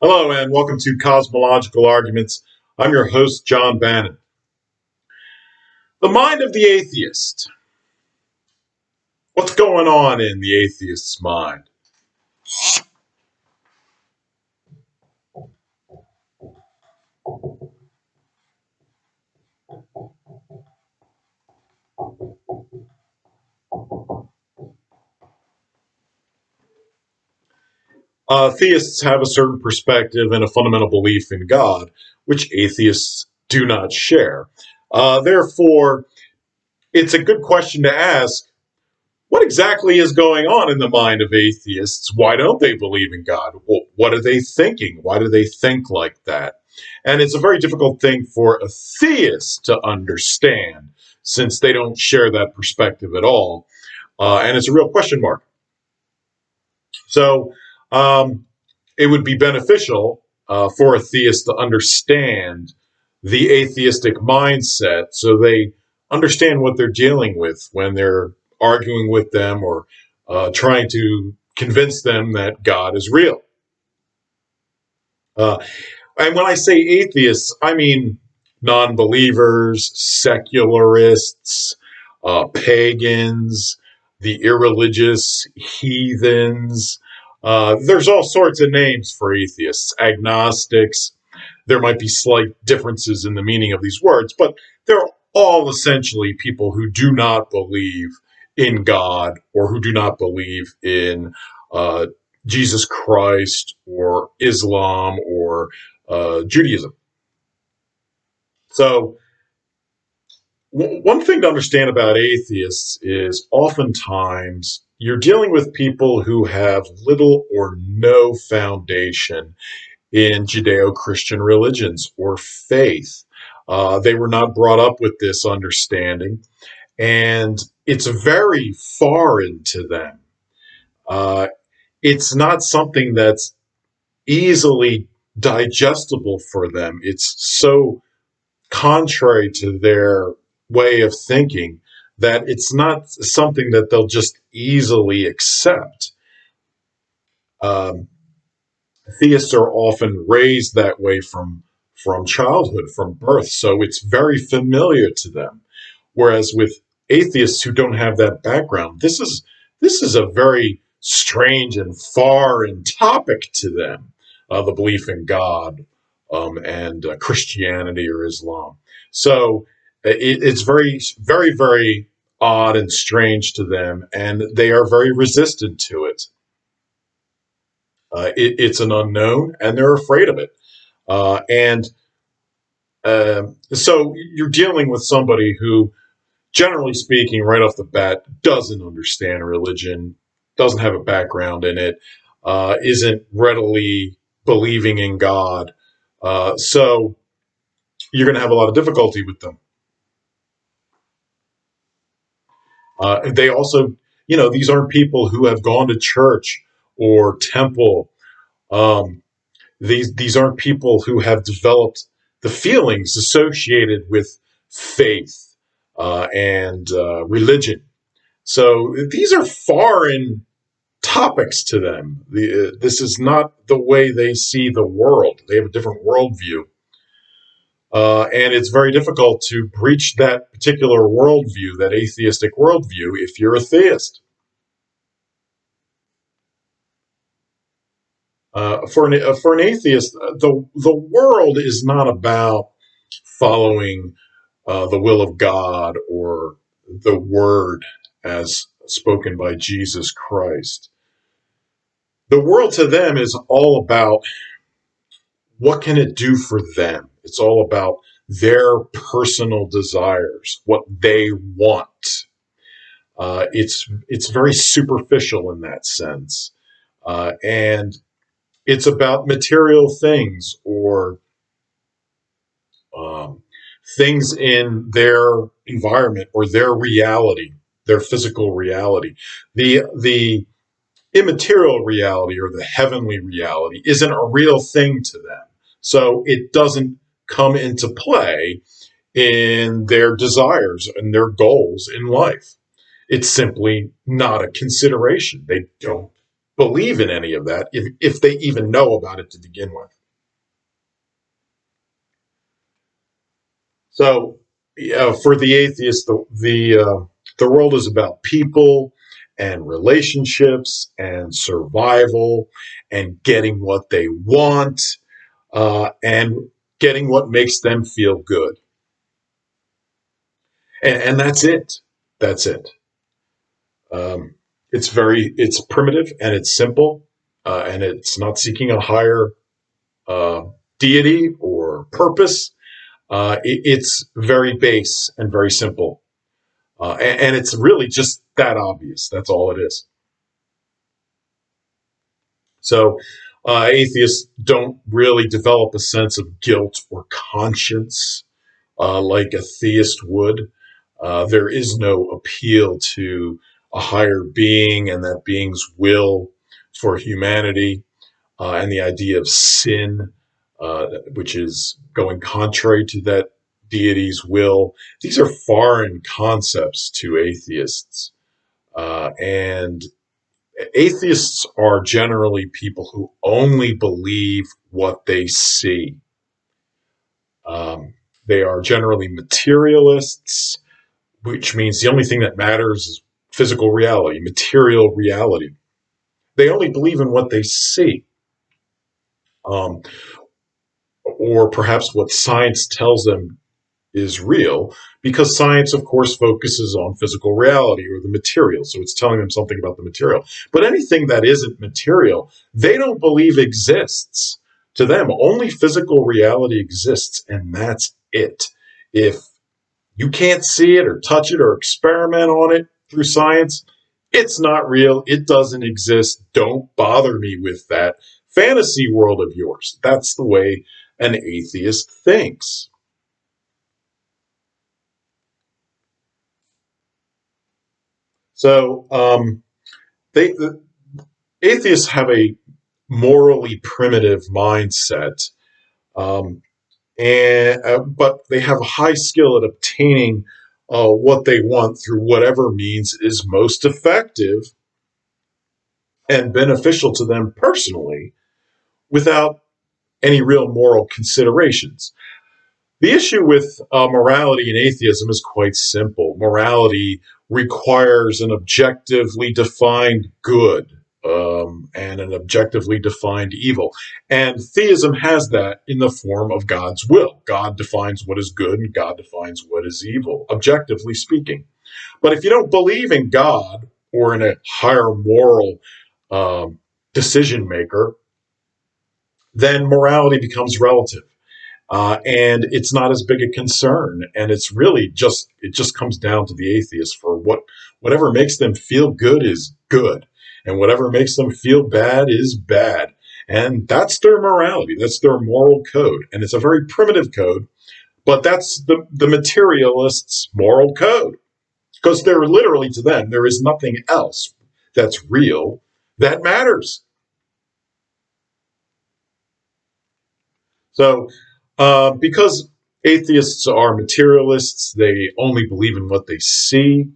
Hello and welcome to Cosmological Arguments. I'm your host, John Bannan. The mind of the atheist. What's going on in the atheist's mind? Theists have a certain perspective and a fundamental belief in God, which atheists do not share. Therefore, it's a good question to ask, what exactly is going on in the mind of atheists? Why don't they believe in God? What are they thinking? Why do they think like that? And it's a very difficult thing for a theist to understand since they don't share that perspective at all. And it's a real question mark. So it would be beneficial for a theist to understand the atheistic mindset so they understand what they're dealing with when they're arguing with them or trying to convince them that God is real. And when I say atheists, I mean non-believers, secularists, pagans, the irreligious, heathens. There's all sorts of names for atheists, agnostics. There might be slight differences in the meaning of these words, but they're all essentially people who do not believe in God or who do not believe in Jesus Christ or Islam or Judaism. So, one thing to understand about atheists is oftentimes you're dealing with people who have little or no foundation in Judeo-Christian religions or faith. They were not brought up with this understanding, and it's very foreign to them. It's not something that's easily digestible for them. It's so contrary to their way of thinking that it's not something that they'll just easily accept. Theists are often raised that way from childhood, from birth, so it's very familiar to them. Whereas with atheists who don't have that background, this is a very strange and foreign topic to them, the belief in God and Christianity or Islam. So it's very, very, very odd and strange to them, and they are very resistant to it. It's an unknown, and they're afraid of it. And so you're dealing with somebody who, generally speaking, right off the bat, doesn't understand religion, doesn't have a background in it, isn't readily believing in God. So you're going to have a lot of difficulty with them. They also, these aren't people who have gone to church or temple. These aren't people who have developed the feelings associated with faith and religion. So these are foreign topics to them. This is not the way they see the world. They have a different worldview. And it's very difficult to breach that particular worldview, that atheistic worldview, if you're a theist. For an atheist, the world is not about following the will of God or the word as spoken by Jesus Christ. The world to them is all about what can it do for them. It's all about their personal desires, what they want. It's very superficial in that sense, and it's about material things or things in their environment or their reality, their physical reality. The immaterial reality or the heavenly reality isn't a real thing to them. So it doesn't come into play in their desires and their goals in life. It's simply not a consideration. They don't believe in any of that if they even know about it to begin with. So, for the atheist, the world is about people and relationships and survival and getting what they want, and getting what makes them feel good, and that's it. That's it. Um, it's primitive and it's simple, and it's not seeking a higher uh, deity or purpose. It's very base and very simple. And it's really just that obvious. That's all it is. So, atheists don't really develop a sense of guilt or conscience like a theist would. There is no appeal to a higher being and that being's will for humanity, and the idea of sin, which is going contrary to that deity's will. These are foreign concepts to atheists. And atheists are generally people who only believe what they see. Um, they are generally materialists, which means the only thing that matters is physical reality, material reality. They only believe in what they see, um, or perhaps what science tells them is real, because science, of course, focuses on physical reality or the material. So it's telling them something about the material. But anything that isn't material, they don't believe exists. To them, only physical reality exists, and that's it. If you can't see it or touch it or experiment on it through science, it's not real. It doesn't exist. Don't bother me with that fantasy world of yours. That's the way an atheist thinks. So, the atheists have a morally primitive mindset, um, and but they have a high skill at obtaining what they want through whatever means is most effective and beneficial to them personally, without any real moral considerations. The issue with morality and atheism is quite simple. Morality requires an objectively defined good, and an objectively defined evil. And theism has that in the form of God's will. God defines what is good and God defines what is evil, objectively speaking. But if you don't believe in God or in a higher moral um, decision maker, then morality becomes relative, and it's not as big a concern. And it's really just it just comes down to the atheist for whatever makes them feel good is good, and whatever makes them feel bad is bad. And that's their morality. That's their moral code, and it's a very primitive code. But that's the materialists' moral code, because they're literally to them there is nothing else that's real that matters. So, because atheists are materialists, they only believe in what they see.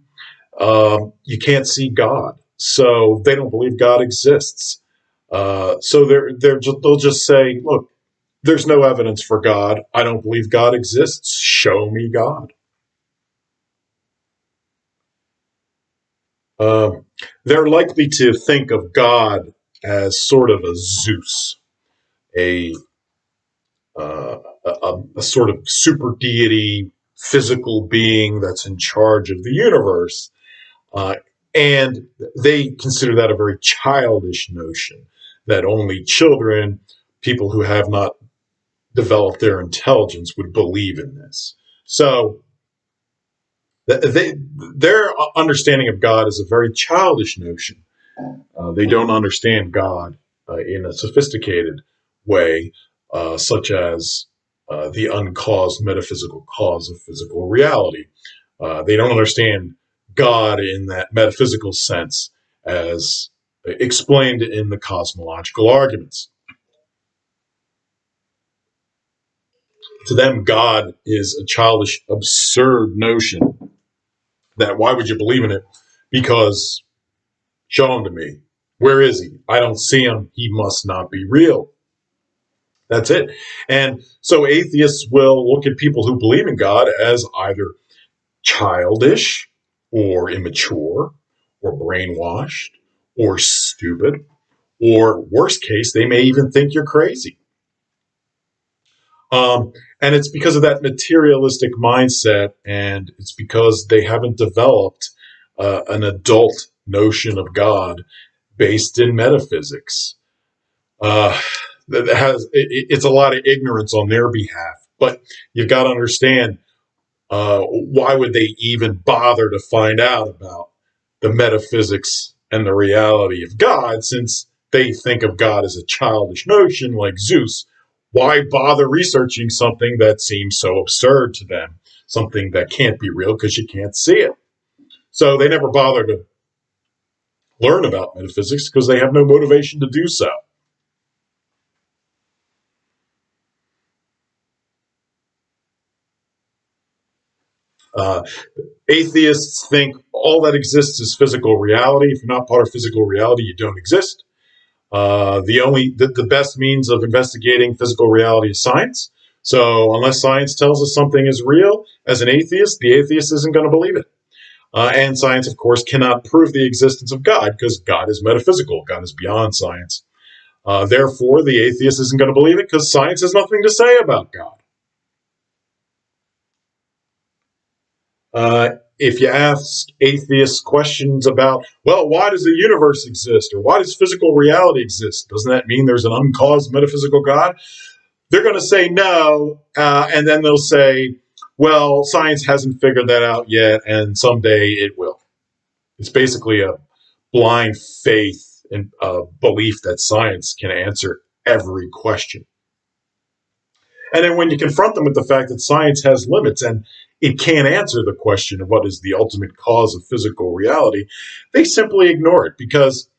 You can't see God, so they don't believe God exists. So they'll just say, "Look, there's no evidence for God. I don't believe God exists. Show me God." Um, they're likely to think of God as sort of a Zeus, a a sort of super deity, physical being that's in charge of the universe. Uh, and they consider that a very childish notion, that only children, people who have not developed their intelligence, would believe in this. So they, their understanding of God is a very childish notion. They don't understand God in a sophisticated way, such as the uncaused metaphysical cause of physical reality. They don't understand God in that metaphysical sense as explained in the cosmological arguments. To them, God is a childish, absurd notion that why would you believe in it? Because show them to me. Where is he? I don't see him. He must not be real. That's it. And so atheists will look at people who believe in God as either childish or immature or brainwashed or stupid, or worst case, they may even think you're crazy. Um, and it's because of that materialistic mindset, and it's because they haven't developed an adult notion of God based in metaphysics. Uh, that has it's a lot of ignorance on their behalf, but you've got to understand, why would they even bother to find out about the metaphysics and the reality of God, since they think of God as a childish notion like Zeus? Why bother researching something that seems so absurd to them, something that can't be real because you can't see it? So they never bother to learn about metaphysics because they have no motivation to do so. Uh, Atheists think all that exists is physical reality. If you're not part of physical reality, you don't exist. The best means of investigating physical reality is science. So unless science tells us something is real, as an atheist, the atheist isn't going to believe it. And science, of course, cannot prove the existence of God because God is metaphysical. God is beyond science. Therefore, the atheist isn't going to believe it because science has nothing to say about God. If you ask atheists questions about, well, why does the universe exist, or why does physical reality exist? Doesn't that mean there's an uncaused metaphysical God? They're going to say no, and then they'll say, well, science hasn't figured that out yet, and someday it will. It's basically a blind faith and belief that science can answer every question. And then when you confront them with the fact that science has limits and it can't answer the question of what is the ultimate cause of physical reality, they simply ignore it because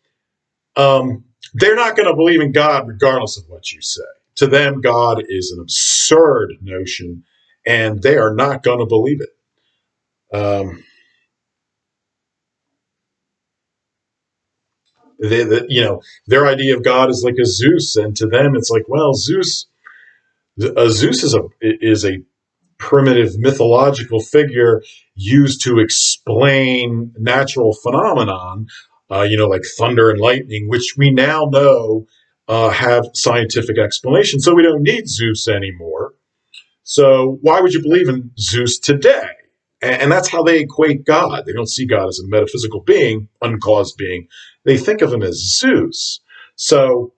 they're not going to believe in God regardless of what you say. To them, God is an absurd notion, and they are not going to believe it. Their idea of God is like a Zeus, and to them, it's like, well, Zeus is a primitive mythological figure used to explain natural phenomenon, like thunder and lightning, which we now know have scientific explanation. So we don't need Zeus anymore. So why would you believe in Zeus today? And that's how they equate God. They don't see God as a metaphysical being, uncaused being. They think of him as Zeus. So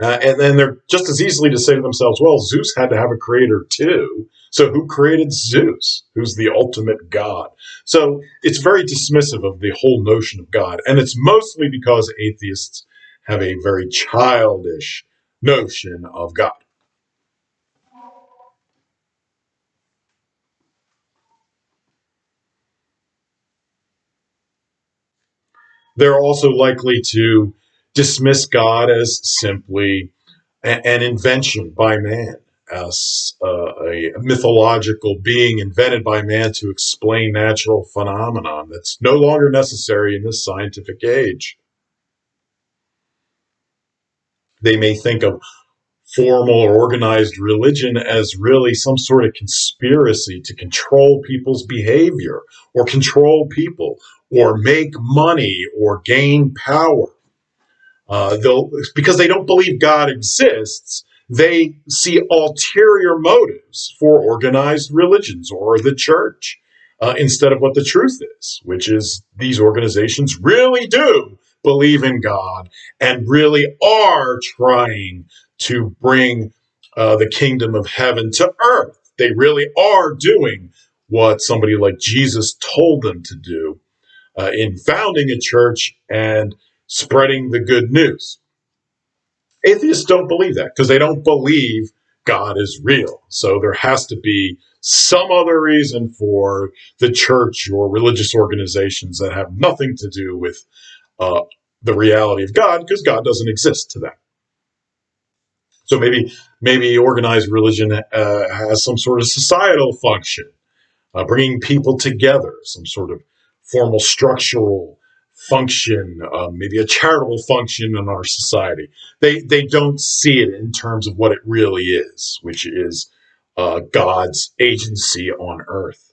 and then they're just as easily to say to themselves, well, Zeus had to have a creator too. So who created Zeus? Who's the ultimate God? So it's very dismissive of the whole notion of God. And it's mostly because atheists have a very childish notion of God. They're also likely to dismiss God as simply an invention by man, as a mythological being invented by man to explain natural phenomenon that's no longer necessary in this scientific age. They may think of formal or organized religion as really some sort of conspiracy to control people's behavior or control people or make money or gain power. They'll Because they don't believe God exists, they see ulterior motives for organized religions or the church, instead of what the truth is, which is these organizations really do believe in God and really are trying to bring the kingdom of heaven to earth. They really are doing what somebody like Jesus told them to do in founding a church and spreading the good news. Atheists don't believe that because they don't believe God is real. So there has to be some other reason for the church or religious organizations that have nothing to do with uh, the reality of God, because God doesn't exist to them. So maybe organized religion has some sort of societal function, bringing people together, some sort of formal structural function, maybe a charitable function in our society. They don't see it in terms of what it really is, which is God's agency on earth.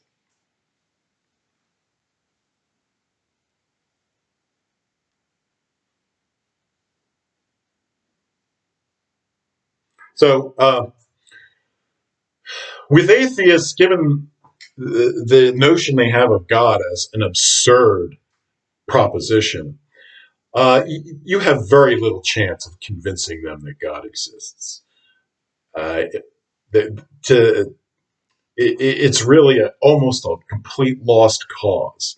So with atheists, given the notion they have of God as an absurd proposition, you have very little chance of convincing them that God exists. Uh, to it's really almost a complete lost cause.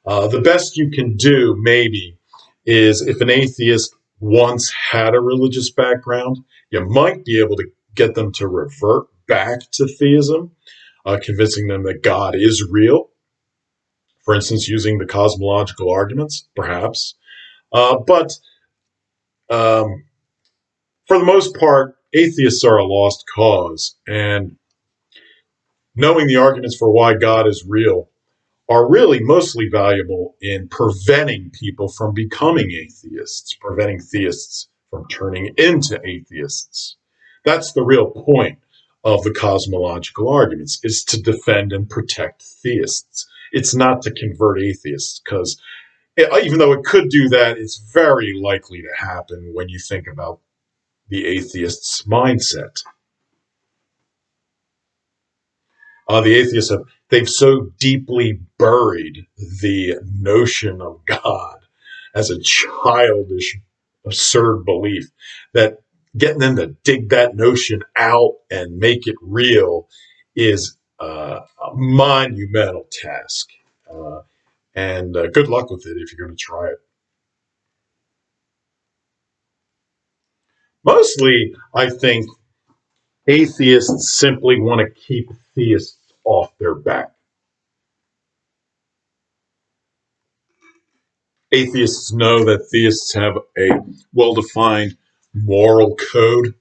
The best you can do, maybe, is if an atheist once had a religious background, you might be able to get them to revert back to theism, convincing them that God is real, for instance, using the cosmological arguments, perhaps. But um, for the most part, atheists are a lost cause, and knowing the arguments for why God is real are really mostly valuable in preventing people from becoming atheists, preventing theists from turning into atheists. That's the real point of the cosmological arguments, is to defend and protect theists. It's not to convert atheists, because even though it could do that, it's very likely to happen when you think about the atheist's mindset. The atheists they've so deeply buried the notion of God as a childish, absurd belief that getting them to dig that notion out and make it real is a monumental task. And good luck with it if you're going to try it. Mostly, I think atheists simply want to keep theists off their back. Atheists know that theists have a well-defined moral code,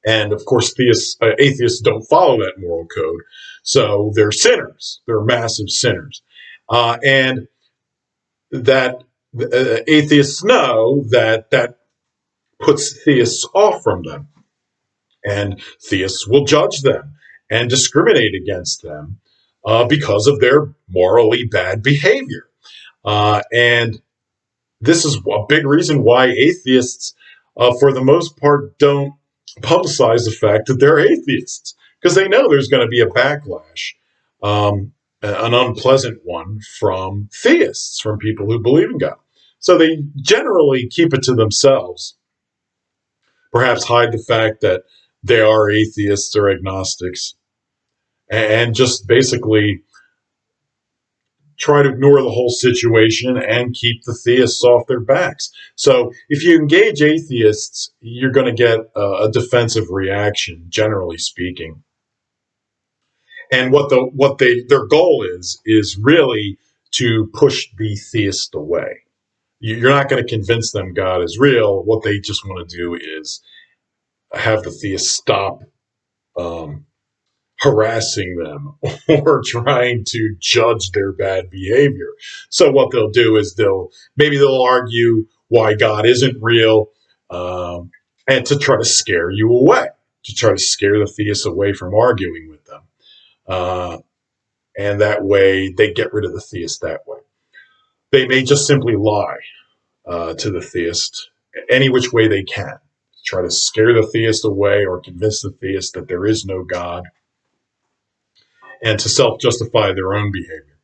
and of course, atheists don't follow that moral code, so they're sinners. They're massive sinners, and that atheists know that that puts theists off from them, and theists will judge them and discriminate against them because of their morally bad behavior, and this is a big reason why atheists, for the most part, don't publicize the fact that they're atheists, because they know there's going to be a backlash, an unpleasant one from theists, from people who believe in God. So they generally keep it to themselves, perhaps hide the fact that they are atheists or agnostics, and just basically try to ignore the whole situation and keep the theists off their backs. So if you engage atheists, you're going to get a defensive reaction, generally speaking. And their goal is really to push the theist away. You're not going to convince them God is real. What they just want to do is have the theist stop um, harassing them or trying to judge their bad behavior. So what they'll do is they'll argue why God isn't real, and to try to scare you away, to try to scare the theists away from arguing with them. Uh, and that way they get rid of the theist that way. They may just simply lie to the theist any which way they can, try to scare the theist away or convince the theist that there is no God, and to self-justify their own behavior.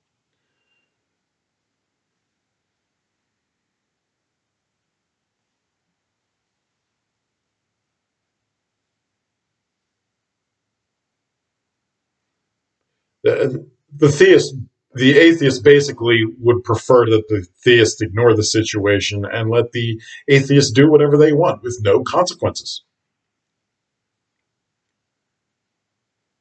The theist, the atheist basically would prefer that the theist ignore the situation and let the atheist do whatever they want with no consequences.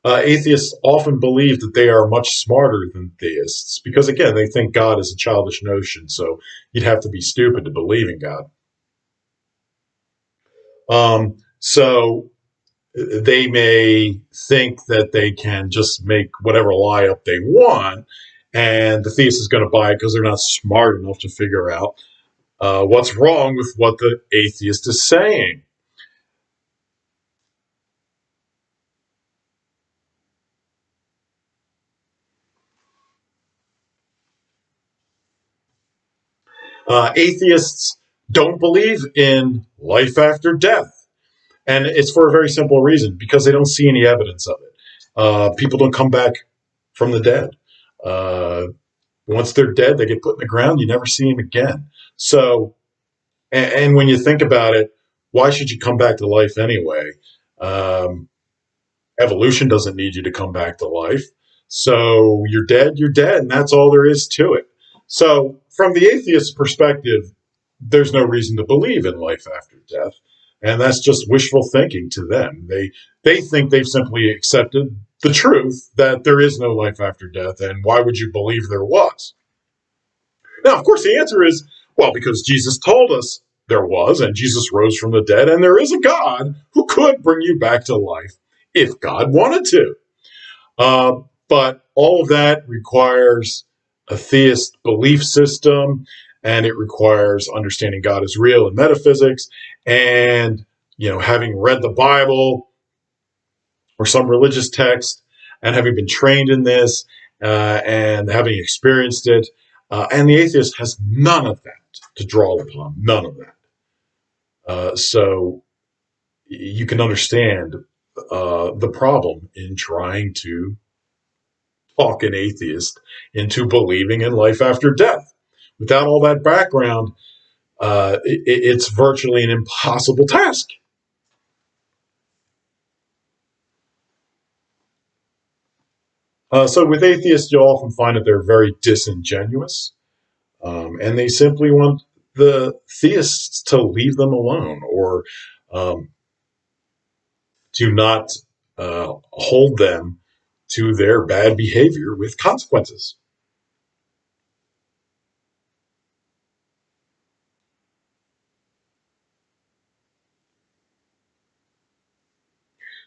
Atheists often believe that they are much smarter than theists because, again, they think God is a childish notion, so you'd have to be stupid to believe in God. So they may think that they can just make whatever lie up they want and the theist is going to buy it because they're not smart enough to figure out what's wrong with what the atheist is saying. Atheists don't believe in life after death. And it's for a very simple reason, because they don't see any evidence of it. People don't come back from the dead. Uh, Once they're dead, they get put in the ground. You never see them again. So, and when you think about it, why should you come back to life anyway? Um, Evolution doesn't need you to come back to life. So you're dead, and that's all there is to it. So, from the atheist perspective, there's no reason to believe in life after death, and that's just wishful thinking to them. They think they've simply accepted the truth that there is no life after death, and why would you believe there was? Now, of course, the answer is, well, because Jesus told us there was, and Jesus rose from the dead, and there is a God who could bring you back to life if God wanted to. But all of that requires a theist belief system, and it requires understanding God is real in metaphysics, and having read the Bible or some religious text, and having been trained in this, and having experienced it. And the atheist has none of that to draw upon, none of that. So you can understand the problem in trying to talk an atheist into believing in life after death. Without all that background, it's virtually an impossible task. So with atheists, you'll often find that they're very disingenuous, and they simply want the theists to leave them alone, or um, to not hold them to their bad behavior with consequences.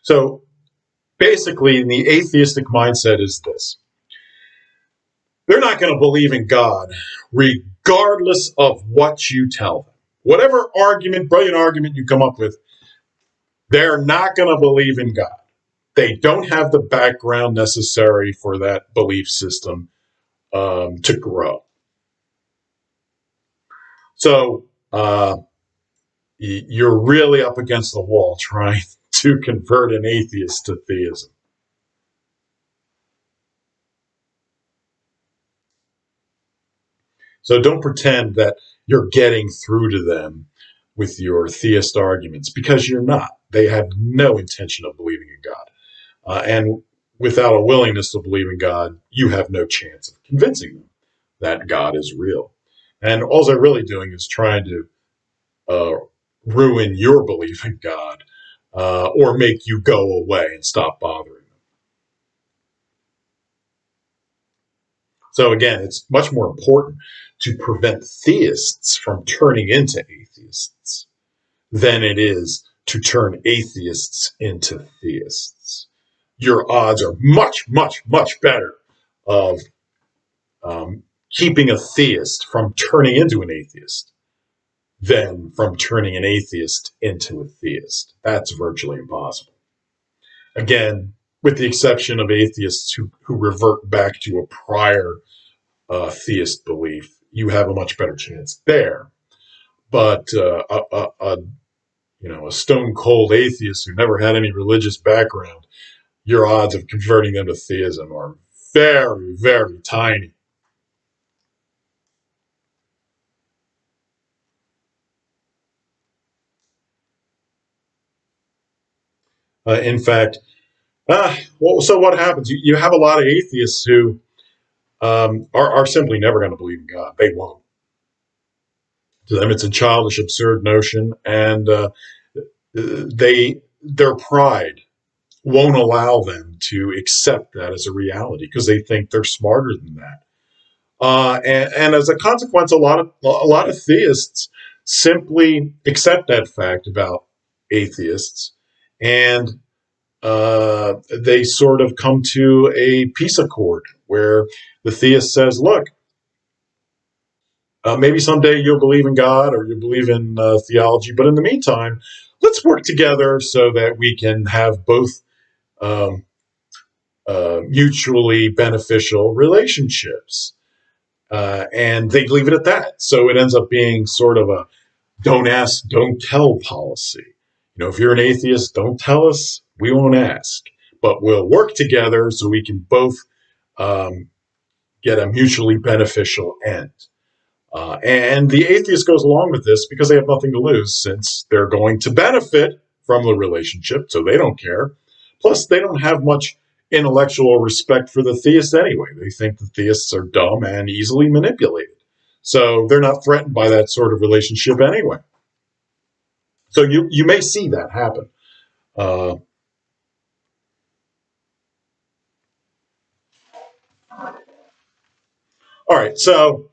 So basically, the atheistic mindset is this: they're not going to believe in God regardless of what you tell them. Whatever argument, brilliant argument you come up with, they're not going to believe in God. They don't have the background necessary for that belief system to grow. So you're really up against the wall trying to convert an atheist to theism. So don't pretend that you're getting through to them with your theist arguments, because you're not. They have no intention of believing in God. And without a willingness to believe in God, you have no chance of convincing them that God is real. And all they're really doing is trying to uh, ruin your belief in God, or make you go away and stop bothering them. So again, it's much more important to prevent theists from turning into atheists than it is to turn atheists into theists. Your odds are much, much, much better of keeping a theist from turning into an atheist than from turning an atheist into a theist. That's virtually impossible. Again, with the exception of atheists who revert back to a prior theist belief, you have a much better chance there. But a stone cold atheist who never had any religious background, your odds of converting them to theism are very, very tiny. In fact, so what happens? You have a lot of atheists who are simply never going to believe in God. They won't. To them, it's a childish, absurd notion, and their pride won't allow them to accept that as a reality, because they think they're smarter than that. And as a consequence, a lot of theists simply accept that fact about atheists, and they sort of come to a peace accord where the theist says, look, maybe someday you'll believe in God or you'll believe in theology, but in the meantime, let's work together so that we can have both um, mutually beneficial relationships. And they leave it at that. So it ends up being sort of a don't ask, don't tell policy. If you're an atheist, don't tell us. We won't ask, but we'll work together so we can both um, get a mutually beneficial end. And the atheist goes along with this because they have nothing to lose since they're going to benefit from the relationship, so they don't care. Plus, they don't have much intellectual respect for the theist anyway. They think the theists are dumb and easily manipulated. So they're not threatened by that sort of relationship anyway. So you may see that happen. Uh, all right, so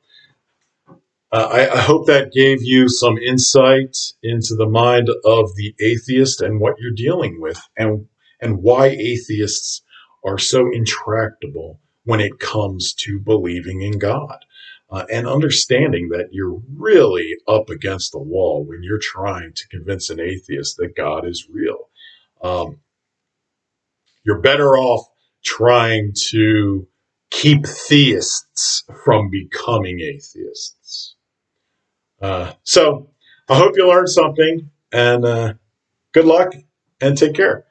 I hope that gave you some insight into the mind of the atheist and what you're dealing with, and why atheists are so intractable when it comes to believing in God, and understanding that you're really up against the wall when you're trying to convince an atheist that God is real. Um, you're better off trying to keep theists from becoming atheists. So I hope you learned something, and good luck and take care.